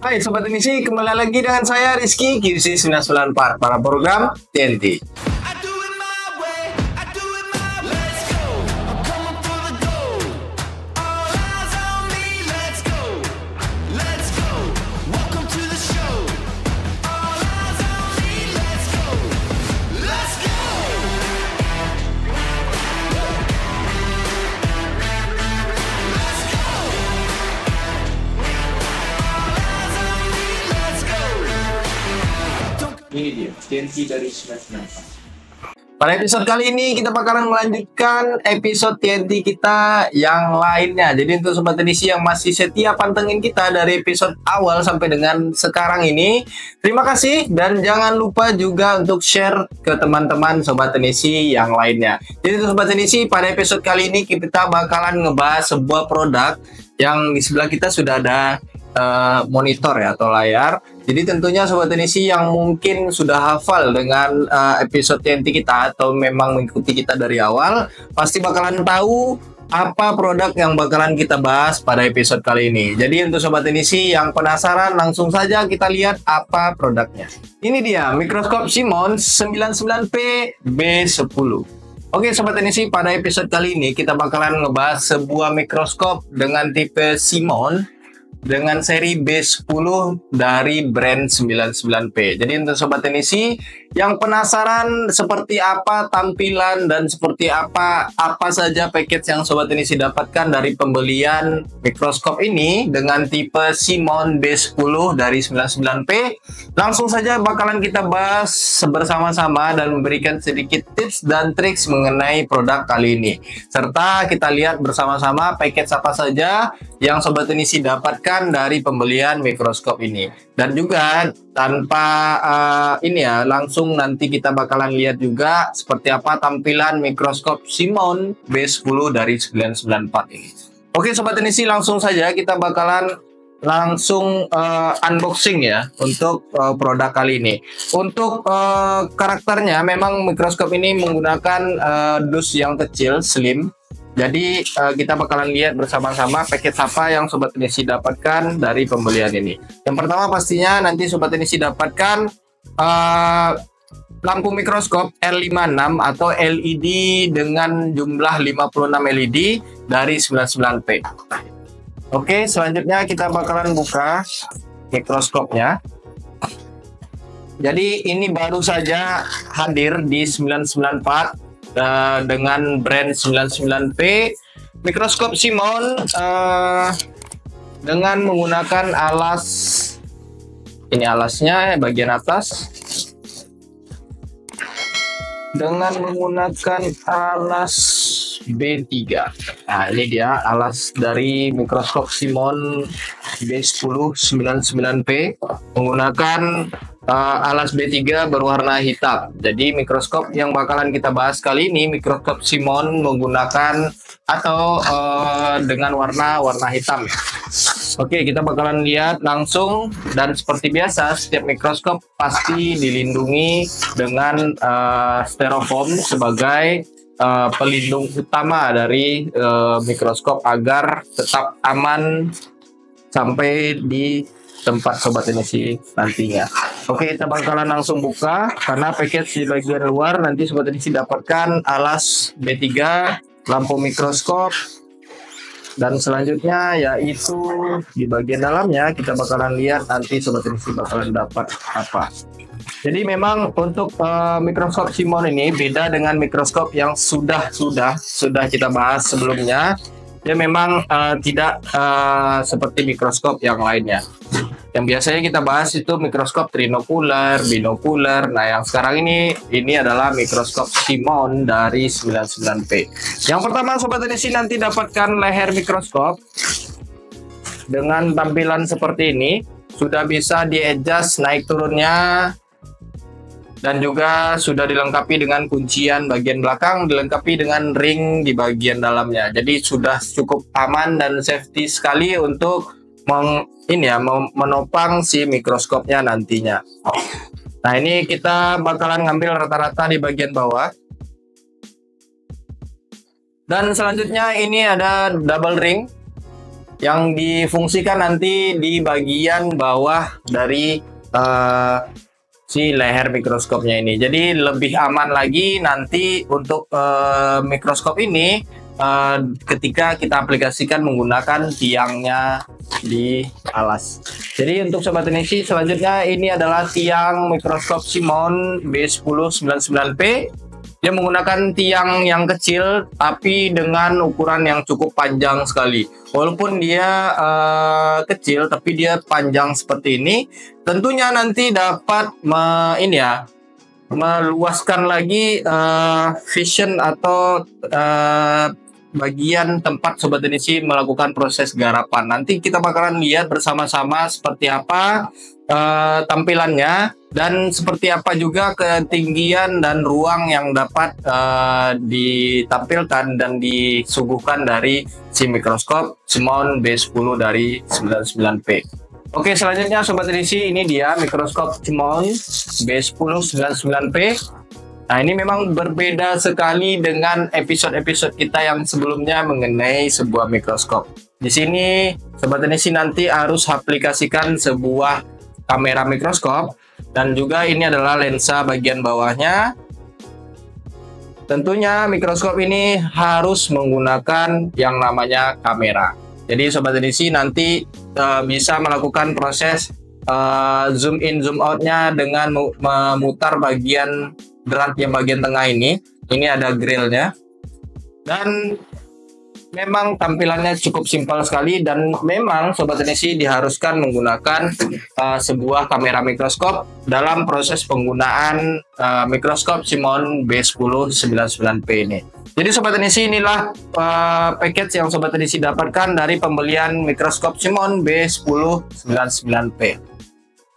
Hai Sobat Teknisi, kembali lagi dengan saya Rizky QC 994 para program TNT. Ini dia, TNT dari 994. Pada episode kali ini kita bakalan melanjutkan episode TNT kita yang lainnya. Jadi untuk Sobat Teknisi yang masih setia pantengin kita dari episode awal sampai dengan sekarang ini, terima kasih dan jangan lupa juga untuk share ke teman-teman Sobat Teknisi yang lainnya. Jadi untuk Sobat Teknisi, pada episode kali ini kita bakalan ngebahas sebuah produk yang di sebelah kita sudah ada monitor ya atau layar. Jadi tentunya Sobat Teknisi yang mungkin sudah hafal dengan episode TNT kita atau memang mengikuti kita dari awal, pasti bakalan tahu apa produk yang bakalan kita bahas pada episode kali ini. Jadi untuk Sobat Teknisi yang penasaran, langsung saja kita lihat apa produknya. Ini dia mikroskop Simmons 99P B10. Oke Sobat Teknisi, pada episode kali ini kita bakalan ngebahas sebuah mikroskop dengan tipe Simmons dengan seri B10 dari brand 99P. Jadi untuk Sobat Teknisi yang penasaran seperti apa tampilan dan seperti apa saja package yang Sobat Teknisi dapatkan dari pembelian mikroskop ini dengan tipe Simmons B10 dari 99P, langsung saja bakalan kita bahas bersama-sama dan memberikan sedikit tips dan triks mengenai produk kali ini. Serta kita lihat bersama-sama package apa saja yang Sobat Teknisi dapatkan dari pembelian mikroskop ini. Dan juga tanpa langsung nanti kita bakalan lihat juga seperti apa tampilan mikroskop Simmons B10 dari 994 ini. Oke Sobat Teknisi, langsung saja kita bakalan langsung unboxing ya untuk produk kali ini. Untuk karakternya memang mikroskop ini menggunakan dus yang kecil, slim. Jadi kita bakalan lihat bersama-sama paket apa yang Sobat Teknisi dapatkan dari pembelian ini. Yang pertama pastinya nanti Sobat Teknisi dapatkan lampu mikroskop R56 atau LED dengan jumlah 56 LED dari 99P. Oke, selanjutnya kita bakalan buka mikroskopnya. Jadi ini baru saja hadir di 994 dengan brand 99P mikroskop Simmons dengan menggunakan alas, ini alasnya bagian atas, dengan menggunakan alas B3. Nah ini dia alas dari mikroskop Simmons B10 99P menggunakan alas B3 berwarna hitam. Jadi mikroskop yang bakalan kita bahas kali ini mikroskop Simmons menggunakan atau dengan warna hitam. Oke, kita bakalan lihat langsung, dan seperti biasa setiap mikroskop pasti dilindungi dengan styrofoam sebagai pelindung utama dari mikroskop agar tetap aman sampai di tempat Sobat Teknisi nantinya. Oke, kita bakalan langsung buka karena package di bagian luar nanti Sobat Teknisi dapatkan alas B3, lampu mikroskop, dan selanjutnya yaitu di bagian dalamnya kita bakalan lihat nanti Sobat Teknisi bakalan dapat apa. Jadi memang untuk mikroskop Simmons ini beda dengan mikroskop yang sudah kita bahas sebelumnya. Dia memang tidak seperti mikroskop yang lainnya. Yang biasanya kita bahas itu mikroskop trinokular, binokular. Nah, yang sekarang ini adalah mikroskop Simmons dari 99P. Yang pertama Sobat Teknisi nanti dapatkan leher mikroskop dengan tampilan seperti ini. Sudah bisa di-adjust naik turunnya, dan juga sudah dilengkapi dengan kuncian bagian belakang, dilengkapi dengan ring di bagian dalamnya. Jadi sudah cukup aman dan safety sekali untuk menopang si mikroskopnya nantinya. Nah, ini kita bakalan ngambil rata-rata di bagian bawah. Dan selanjutnya ini ada double ring yang difungsikan nanti di bagian bawah dari si leher mikroskopnya ini. Jadi lebih aman lagi nanti untuk mikroskop ini ketika kita aplikasikan menggunakan tiangnya di alas. Jadi untuk sobat teknisi, selanjutnya ini adalah tiang mikroskop Simon B1099P. Dia menggunakan tiang yang kecil tapi dengan ukuran yang cukup panjang sekali. Walaupun dia kecil tapi dia panjang seperti ini, tentunya nanti dapat meluaskan lagi vision atau bagian tempat sobat teknisi melakukan proses garapan. Nanti kita bakalan lihat bersama-sama seperti apa tampilannya dan seperti apa juga ketinggian dan ruang yang dapat ditampilkan dan disuguhkan dari si mikroskop Simon B10 dari 99P. Oke, selanjutnya sobat teknisi, ini dia mikroskop Simon B1099P. Nah, ini memang berbeda sekali dengan episode-episode kita yang sebelumnya mengenai sebuah mikroskop. Di sini sobat teknisi nanti harus aplikasikan sebuah kamera mikroskop dan juga ini adalah lensa bagian bawahnya. Tentunya mikroskop ini harus menggunakan yang namanya kamera. Jadi sobat teknisi nanti bisa melakukan proses zoom in zoom outnya dengan memutar bagian drat yang bagian tengah ini. Ini ada grillnya dan memang tampilannya cukup simpel sekali, dan memang sobat teknisi diharuskan menggunakan sebuah kamera mikroskop dalam proses penggunaan mikroskop Simon B1099P ini. Jadi sobat teknisi, inilah package yang sobat teknisi dapatkan dari pembelian mikroskop Simon B1099P.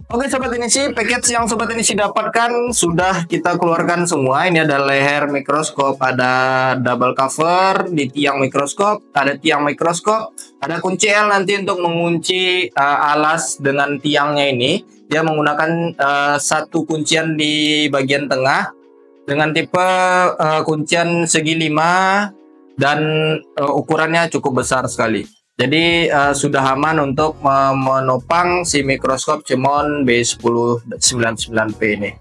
Oke sobat teknisi, package yang sobat teknisi dapatkan sudah kita keluarkan semua. Ini ada leher mikroskop, ada double cover di tiang mikroskop, ada tiang mikroskop, ada kunci L nanti untuk mengunci alas dengan tiangnya ini. Dia menggunakan satu kuncian di bagian tengah dengan tipe kuncian segi 5 dan ukurannya cukup besar sekali. Jadi sudah aman untuk menopang si mikroskop Simon B1099P ini.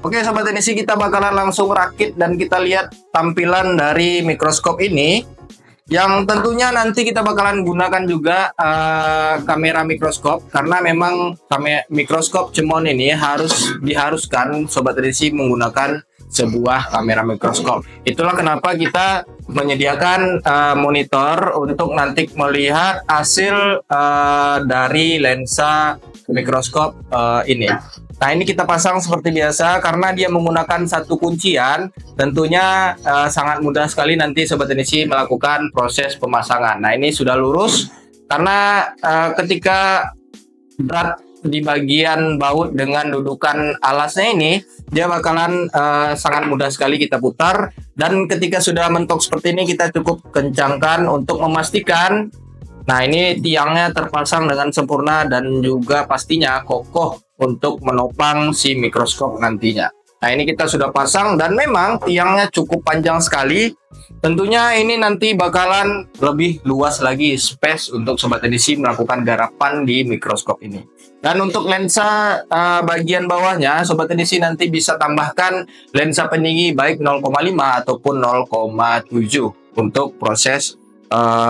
Oke sobat teknisi, kita bakalan langsung rakit dan kita lihat tampilan dari mikroskop ini, yang tentunya nanti kita bakalan gunakan juga kamera mikroskop, karena memang mikroskop Simon ini diharuskan sobat teknisi menggunakan sebuah kamera mikroskop. Itulah kenapa kita menyediakan monitor untuk nanti melihat hasil dari lensa mikroskop ini. Nah, ini kita pasang seperti biasa karena dia menggunakan satu kuncian. Tentunya sangat mudah sekali nanti sobat teknisi melakukan proses pemasangan. Nah, ini sudah lurus karena ketika drat di bagian baut dengan dudukan alasnya ini, dia bakalan sangat mudah sekali kita putar, dan ketika sudah mentok seperti ini kita cukup kencangkan untuk memastikan nah ini tiangnya terpasang dengan sempurna dan juga pastinya kokoh untuk menopang si mikroskop nantinya. Nah, ini kita sudah pasang dan memang tiangnya cukup panjang sekali. Tentunya ini nanti bakalan lebih luas lagi space untuk sobat teknisi melakukan garapan di mikroskop ini. Dan untuk lensa bagian bawahnya, sobat teknisi nanti bisa tambahkan lensa peninggi baik 0,5 ataupun 0,7 untuk proses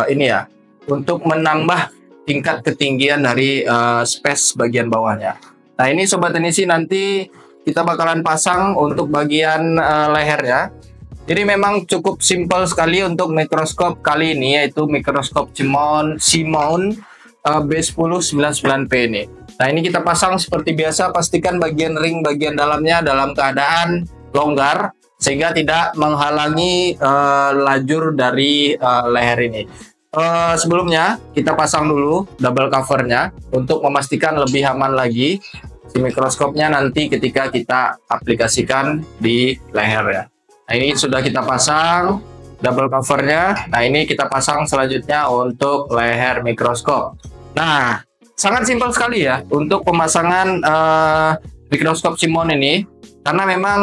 ini ya, untuk menambah tingkat ketinggian dari space bagian bawahnya. Nah, ini sobat teknisi nanti kita bakalan pasang untuk bagian lehernya. Jadi memang cukup simpel sekali untuk mikroskop kali ini, yaitu mikroskop Simon B1099P ini. Nah, ini kita pasang seperti biasa, pastikan bagian ring bagian dalamnya dalam keadaan longgar sehingga tidak menghalangi lajur dari leher ini. Sebelumnya kita pasang dulu double covernya untuk memastikan lebih aman lagi si mikroskopnya nanti ketika kita aplikasikan di leher ya. Nah, ini sudah kita pasang double covernya. Nah, ini kita pasang selanjutnya untuk leher mikroskop. Nah, sangat simpel sekali ya untuk pemasangan mikroskop Simon ini, karena memang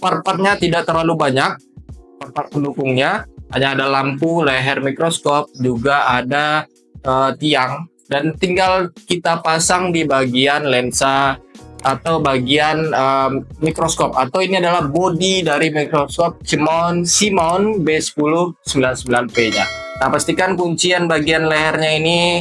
part-partnya tidak terlalu banyak, part-part pendukungnya. Hanya ada lampu, leher mikroskop, juga ada tiang, dan tinggal kita pasang di bagian lensa atau bagian mikroskop, atau ini adalah bodi dari mikroskop Simon B1099P-nya. Nah, pastikan kuncian bagian lehernya ini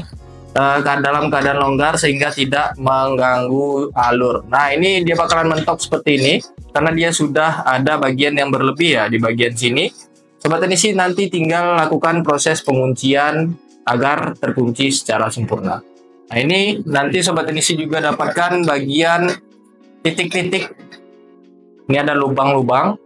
dalam keadaan longgar sehingga tidak mengganggu alur. Nah, ini dia bakalan mentok seperti ini karena dia sudah ada bagian yang berlebih ya di bagian sini. Sobat teknisi nanti tinggal lakukan proses penguncian agar terkunci secara sempurna. Nah, ini nanti sobat teknisi juga dapatkan bagian titik-titik. Ini ada lubang-lubang.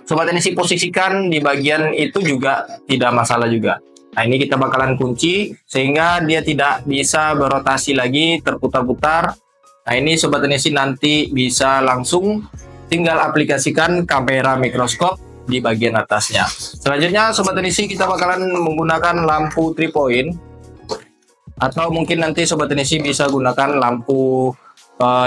Sobat teknisi posisikan di bagian itu juga tidak masalah juga. Nah, ini kita bakalan kunci sehingga dia tidak bisa berotasi lagi, terputar-putar. Nah, ini sobat teknisi nanti bisa langsung tinggal aplikasikan kamera mikroskop di bagian atasnya. Selanjutnya sobat teknisi kita bakalan menggunakan lampu 3 point, atau mungkin nanti sobat teknisi bisa gunakan lampu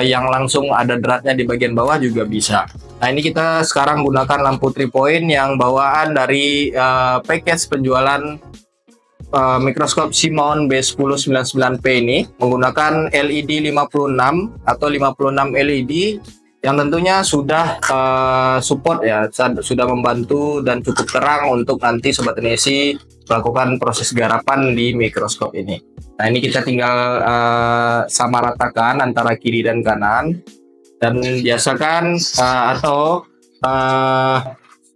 yang langsung ada dratnya di bagian bawah juga bisa. Nah, ini kita sekarang gunakan lampu 3 point yang bawaan dari package penjualan mikroskop Simon B1099P ini, menggunakan LED 56 atau 56 LED yang tentunya sudah support ya, sudah membantu dan cukup terang untuk nanti sobat teknisi melakukan proses garapan di mikroskop ini. Nah, ini kita tinggal samaratakan antara kiri dan kanan, dan biasakan atau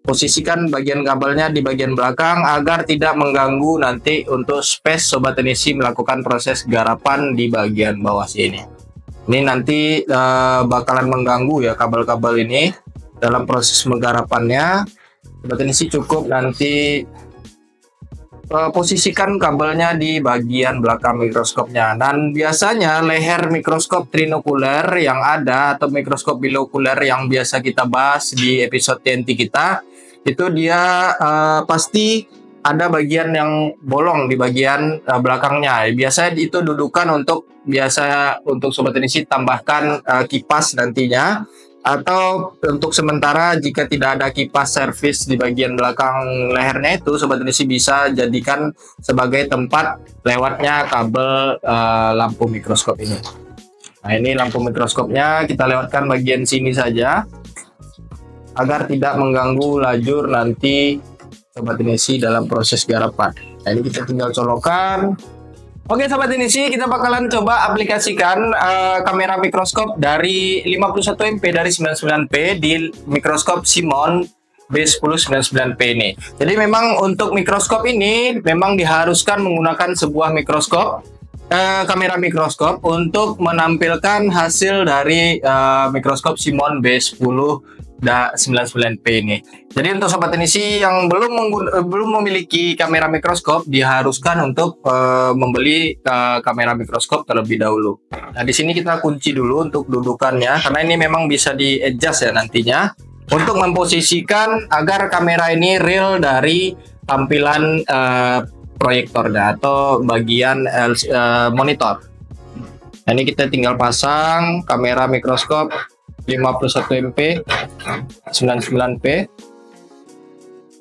posisikan bagian kabelnya di bagian belakang agar tidak mengganggu nanti untuk space sobat teknisi melakukan proses garapan di bagian bawah sini. Ini nanti bakalan mengganggu ya kabel-kabel ini dalam proses menggarapannya. Sobat teknisi cukup nanti posisikan kabelnya di bagian belakang mikroskopnya. Dan biasanya leher mikroskop trinokuler yang ada atau mikroskop bilokuler yang biasa kita bahas di episode TNT kita, itu dia pasti ada bagian yang bolong di bagian belakangnya. Biasanya itu dudukan untuk sobat teknisi tambahkan kipas nantinya, atau untuk sementara jika tidak ada kipas servis di bagian belakang lehernya itu, sobat teknisi bisa jadikan sebagai tempat lewatnya kabel lampu mikroskop ini. Nah, ini lampu mikroskopnya kita lewatkan bagian sini saja agar tidak mengganggu lajur nanti sobat teknisi dalam proses garapan. Nah, ini kita tinggal colokan. Oke sobat teknisi, kita bakalan coba aplikasikan kamera mikroskop dari 51 MP dari 99P di mikroskop Simon B1099P ini. Jadi memang untuk mikroskop ini memang diharuskan menggunakan sebuah mikroskop, kamera mikroskop untuk menampilkan hasil dari mikroskop Simon B1099P ini. Jadi untuk sobat teknisi yang belum memiliki kamera mikroskop, diharuskan untuk membeli kamera mikroskop terlebih dahulu. Nah, di sini kita kunci dulu untuk dudukannya karena ini memang bisa di adjust ya nantinya untuk memposisikan agar kamera ini real dari tampilan proyektornya atau bagian monitor. Nah, ini kita tinggal pasang kamera mikroskop 51 MP 99P.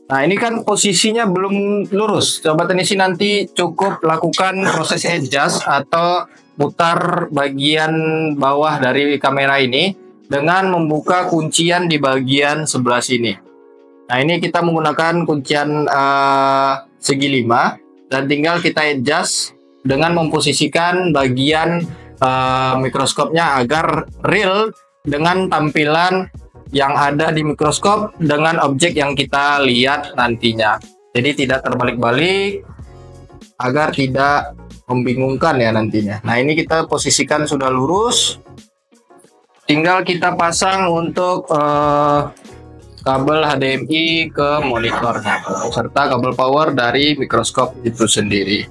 Nah, ini kan posisinya belum lurus. Sobat teknisi nanti cukup lakukan proses adjust atau putar bagian bawah dari kamera ini dengan membuka kuncian di bagian sebelah sini. Nah, ini kita menggunakan kuncian segi 5 dan tinggal kita adjust dengan memposisikan bagian mikroskopnya agar real dengan tampilan yang ada di mikroskop dengan objek yang kita lihat nantinya. Jadi tidak terbalik-balik agar tidak membingungkan ya nantinya. Nah, ini kita posisikan sudah lurus. Tinggal kita pasang untuk kabel HDMI ke monitornya serta kabel power dari mikroskop itu sendiri.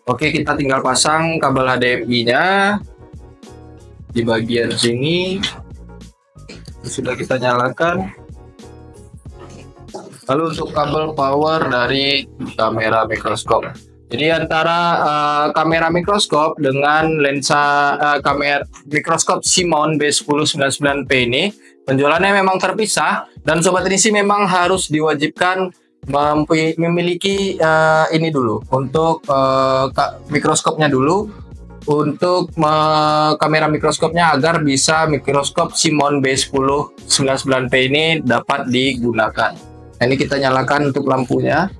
Oke, kita tinggal pasang kabel HDMI-nya di bagian sini. Sudah kita nyalakan. Lalu untuk kabel power dari kamera mikroskop. Jadi antara kamera mikroskop dengan lensa kamera mikroskop Simon B1099P ini penjualannya memang terpisah, dan sobat teknisi memang harus diwajibkan memiliki ini dulu untuk mikroskopnya dulu, untuk kamera mikroskopnya agar bisa mikroskop Simon B10 99P ini dapat digunakan. Nah, ini kita nyalakan untuk lampunya,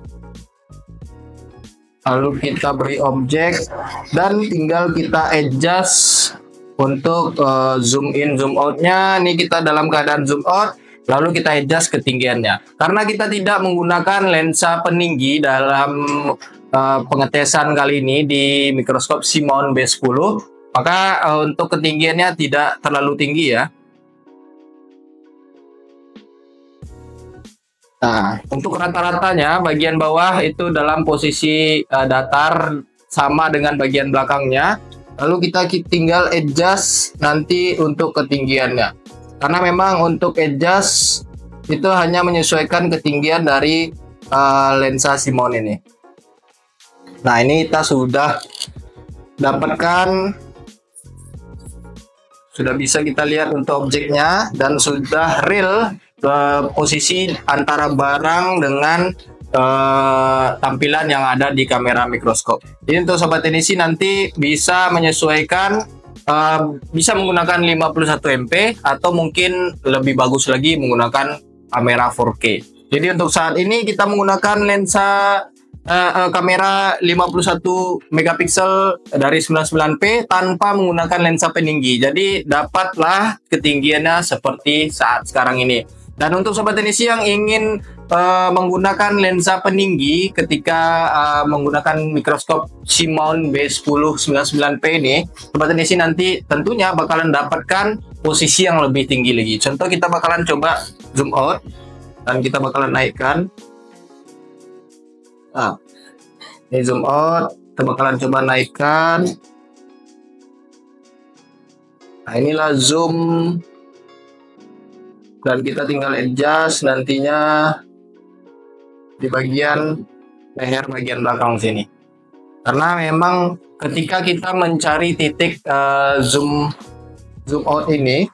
lalu kita beri objek dan tinggal kita adjust untuk zoom in zoom outnya. Ini kita dalam keadaan zoom out, lalu kita adjust ketinggiannya. Karena kita tidak menggunakan lensa peninggi dalam pengetesan kali ini di mikroskop Simon B10, maka untuk ketinggiannya tidak terlalu tinggi ya. Nah, untuk rata-ratanya bagian bawah itu dalam posisi datar sama dengan bagian belakangnya. Lalu kita tinggal adjust nanti untuk ketinggiannya. Karena memang untuk adjust itu hanya menyesuaikan ketinggian dari lensa Simon ini. Nah, ini kita sudah dapatkan, sudah bisa kita lihat untuk objeknya dan sudah real posisi antara barang dengan tampilan yang ada di kamera mikroskop. Jadi untuk sobat teknisi nanti bisa menyesuaikan, bisa menggunakan 51 MP atau mungkin lebih bagus lagi menggunakan kamera 4K. Jadi untuk saat ini kita menggunakan lensa kamera 51 megapiksel dari 99P tanpa menggunakan lensa peninggi. Jadi dapatlah ketinggiannya seperti saat sekarang ini. Dan untuk sobat teknisi yang ingin menggunakan lensa peninggi ketika menggunakan mikroskop Simon B10 99P ini, sobat teknisi nanti tentunya bakalan dapatkan posisi yang lebih tinggi lagi. Contoh, kita bakalan coba zoom out dan kita bakalan naikkan. Nah, ini zoom out, kita bakalan coba naikkan. Nah, inilah zoom. Dan kita tinggal adjust nantinya di bagian leher bagian belakang sini. Karena memang ketika kita mencari titik zoom out ini,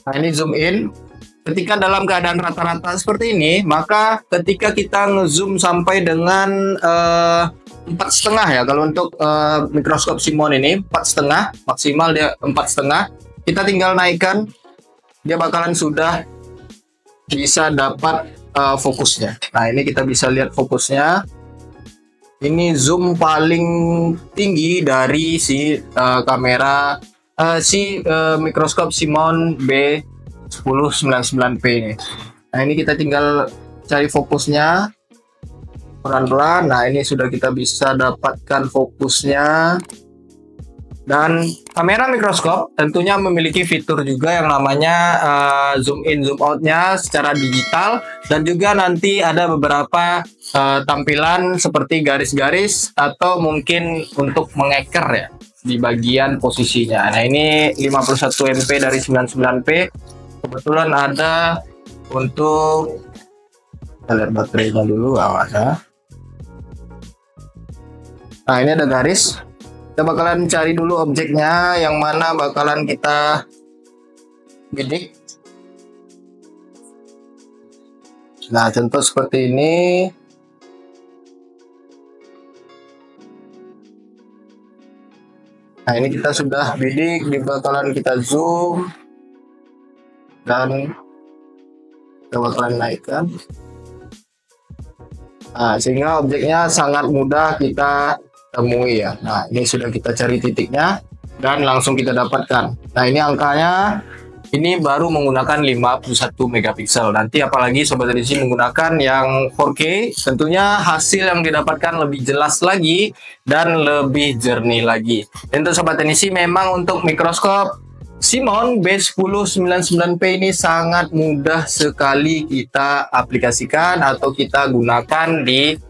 nah ini zoom in, ketika dalam keadaan rata-rata seperti ini, maka ketika kita ngezoom sampai dengan 4,5 ya, kalau untuk mikroskop Simon ini 4,5 maksimal, dia 4,5, kita tinggal naikkan, dia bakalan sudah bisa dapat fokusnya. Nah, ini kita bisa lihat fokusnya. Ini zoom paling tinggi dari si kamera mikroskop Simon B10 99P ini. Nah, ini kita tinggal cari fokusnya pelan-pelan. Nah, ini sudah kita bisa dapatkan fokusnya. Dan kamera mikroskop tentunya memiliki fitur juga yang namanya zoom in zoom outnya secara digital, dan juga nanti ada beberapa tampilan seperti garis-garis atau mungkin untuk mengeker ya di bagian posisinya. Nah, ini 51 MP dari 99P kebetulan ada untuk, kita lihat baterainya dulu, awas ya. Nah, ini ada garis. Kita bakalan cari dulu objeknya yang mana bakalan kita bidik. Nah, contoh seperti ini. Nah, ini kita sudah bidik, bakalan kita zoom dan kita bakalan naikkan. Nah, sehingga objeknya sangat mudah kita temui ya. Nah, ini sudah kita cari titiknya dan langsung kita dapatkan. Nah, ini angkanya, ini baru menggunakan 51 megapiksel. Nanti apalagi sobat edisi menggunakan yang 4K, tentunya hasil yang didapatkan lebih jelas lagi dan lebih jernih lagi. Dan untuk sobat edisi, memang untuk mikroskop Simon B10 99P ini sangat mudah sekali kita aplikasikan atau kita gunakan di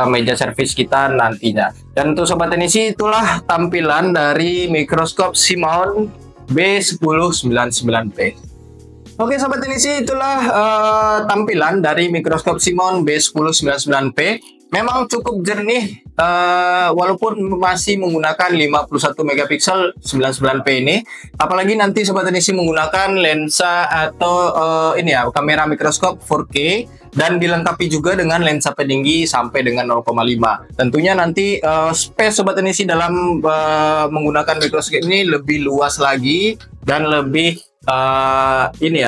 meja servis kita nantinya. Dan untuk sobat teknisi, itulah tampilan dari mikroskop Simon B10 99P. Oke sobat teknisi, itulah tampilan dari mikroskop Simon B10 99P. Memang cukup jernih walaupun masih menggunakan 51 megapiksel 99p ini, apalagi nanti Sobat Teknisi menggunakan lensa atau kamera mikroskop 4K dan dilengkapi juga dengan lensa peninggi sampai dengan 0,5. Tentunya nanti space Sobat Teknisi dalam menggunakan mikroskop ini lebih luas lagi dan lebih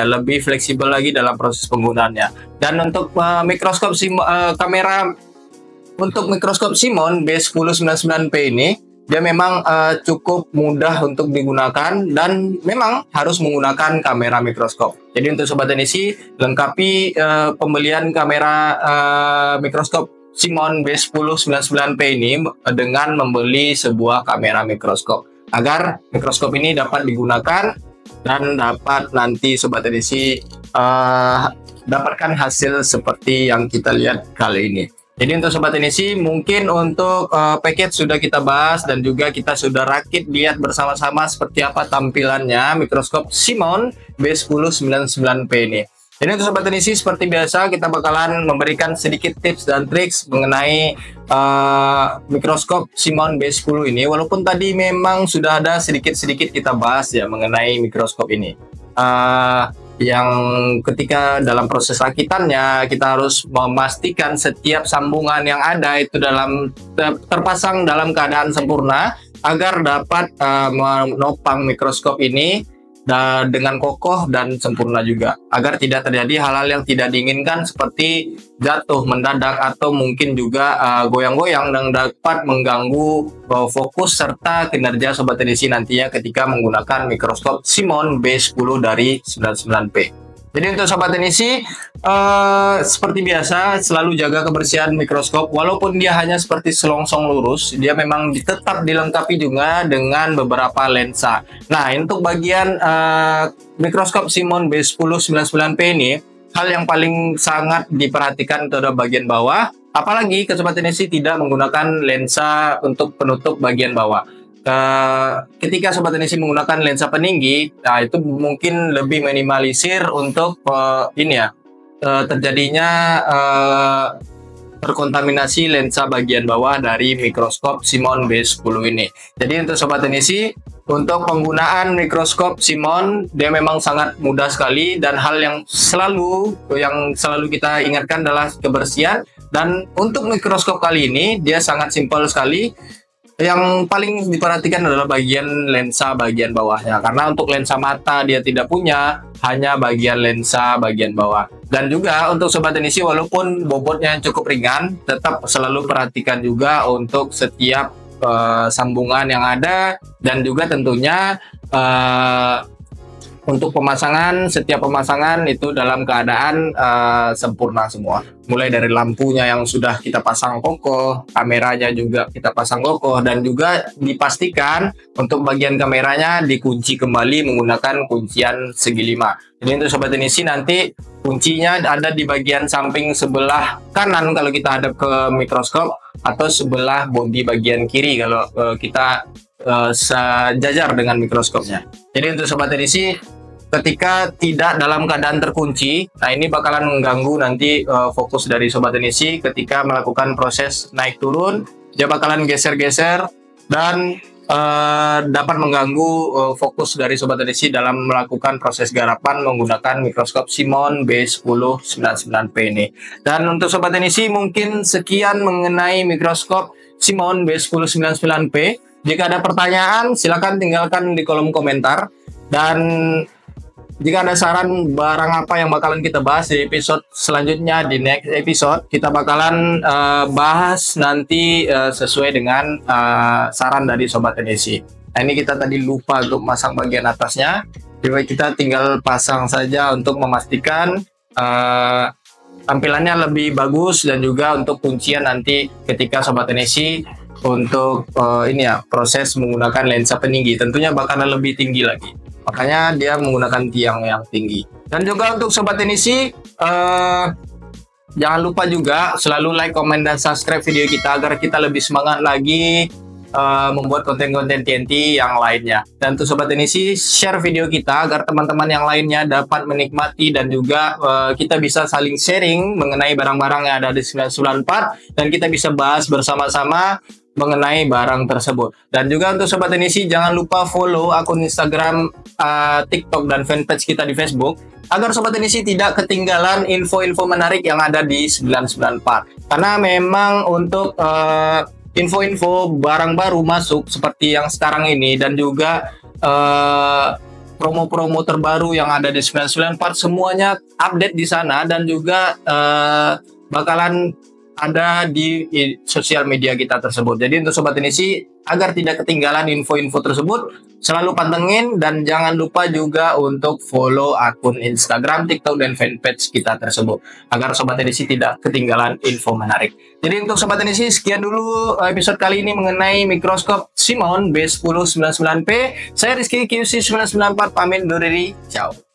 lebih fleksibel lagi dalam proses penggunaannya. Dan untuk mikroskop kamera untuk mikroskop Simon B1099P ini, dia memang cukup mudah untuk digunakan dan memang harus menggunakan kamera mikroskop. Jadi untuk Sobat Teknisi, lengkapi pembelian kamera mikroskop Simon B1099P ini dengan membeli sebuah kamera mikroskop agar mikroskop ini dapat digunakan dan dapat nanti Sobat Teknisi dapatkan hasil seperti yang kita lihat kali ini. Jadi untuk Sobat Teknisi, mungkin untuk package sudah kita bahas dan juga kita sudah rakit lihat bersama-sama seperti apa tampilannya mikroskop Simon B1099P ini. Jadi untuk Sobat Teknisi, seperti biasa kita bakalan memberikan sedikit tips dan triks mengenai mikroskop Simon B10 ini. Walaupun tadi memang sudah ada sedikit-sedikit kita bahas ya mengenai mikroskop ini. Yang ketika dalam proses rakitannya kita harus memastikan setiap sambungan yang ada itu terpasang dalam keadaan sempurna agar dapat menopang mikroskop ini dengan kokoh dan sempurna juga, agar tidak terjadi hal-hal yang tidak diinginkan seperti jatuh mendadak atau mungkin juga goyang-goyang dan dapat mengganggu fokus serta kinerja Sobat Teknisi nantinya ketika menggunakan mikroskop Simon B10 dari 99P. Jadi untuk Sobat Teknisi, seperti biasa selalu jaga kebersihan mikroskop. Walaupun dia hanya seperti selongsong lurus, dia memang tetap dilengkapi juga dengan beberapa lensa. Nah, untuk bagian mikroskop Simon B1099P ini, hal yang paling sangat diperhatikan itu adalah bagian bawah. Apalagi Sobat Teknisi tidak menggunakan lensa untuk penutup bagian bawah. Ketika Sobat Teknisi menggunakan lensa peninggi, nah itu mungkin lebih minimalisir untuk terjadinya terkontaminasi lensa bagian bawah dari mikroskop Simon B10 ini. Jadi untuk Sobat Teknisi, untuk penggunaan mikroskop Simon dia memang sangat mudah sekali, dan hal yang selalu kita ingatkan adalah kebersihan. Dan untuk mikroskop kali ini dia sangat simpel sekali. Yang paling diperhatikan adalah bagian lensa bagian bawahnya, karena untuk lensa mata dia tidak punya, hanya bagian lensa bagian bawah. Dan juga untuk Sobat Teknisi, walaupun bobotnya cukup ringan, tetap selalu perhatikan juga untuk setiap sambungan yang ada, dan juga tentunya untuk setiap pemasangan itu dalam keadaan sempurna semua. Mulai dari lampunya yang sudah kita pasang kokoh, kameranya juga kita pasang kokoh, dan juga dipastikan untuk bagian kameranya dikunci kembali menggunakan kuncian segi 5. Jadi untuk Sobat Teknisi, nanti kuncinya ada di bagian samping sebelah kanan kalau kita hadap ke mikroskop, atau sebelah bodi bagian kiri kalau kita sejajar dengan mikroskopnya. Jadi untuk Sobat Teknisi, ketika tidak dalam keadaan terkunci, nah ini bakalan mengganggu nanti fokus dari Sobat Teknisi ketika melakukan proses naik turun. Dia bakalan geser-geser dan dapat mengganggu fokus dari Sobat Teknisi dalam melakukan proses garapan menggunakan mikroskop Simon B1099P ini. Dan untuk Sobat Teknisi, mungkin sekian mengenai mikroskop Simon B1099P. Jika ada pertanyaan, silakan tinggalkan di kolom komentar. Dan jika ada saran barang apa yang bakalan kita bahas di episode selanjutnya, di next episode, kita bakalan bahas nanti sesuai dengan saran dari Sobat Teknisi. Nah, ini kita tadi lupa untuk masang bagian atasnya. Jadi kita tinggal pasang saja untuk memastikan tampilannya lebih bagus, dan juga untuk kuncian nanti ketika Sobat Teknisi untuk proses menggunakan lensa peninggi tentunya bakalan lebih tinggi lagi. Makanya dia menggunakan tiang yang tinggi. Dan juga untuk Sobat Teknisi, jangan lupa juga selalu like, comment, dan subscribe video kita agar kita lebih semangat lagi membuat konten-konten TNT yang lainnya. Dan untuk Sobat Tenisi, share video kita agar teman-teman yang lainnya dapat menikmati dan juga kita bisa saling sharing mengenai barang-barang yang ada di 994 dan kita bisa bahas bersama-sama mengenai barang tersebut. Dan juga untuk Sobat Tenisi, jangan lupa follow akun Instagram, TikTok, dan fanpage kita di Facebook agar Sobat Tenisi tidak ketinggalan info-info menarik yang ada di 994. Karena memang untuk info-info barang baru masuk seperti yang sekarang ini dan juga promo-promo terbaru yang ada di 994 semuanya update di sana dan juga bakalan ada di sosial media kita tersebut. Jadi untuk Sobat Tenisi, agar tidak ketinggalan info-info tersebut, selalu pantengin dan jangan lupa juga untuk follow akun Instagram, TikTok, dan fanpage kita tersebut agar Sobat Tenisi tidak ketinggalan info menarik. Jadi untuk Sobat Tenisi, sekian dulu episode kali ini mengenai mikroskop Simon B1099P. Saya Rizky QC 994 pamit undur diri. Ciao.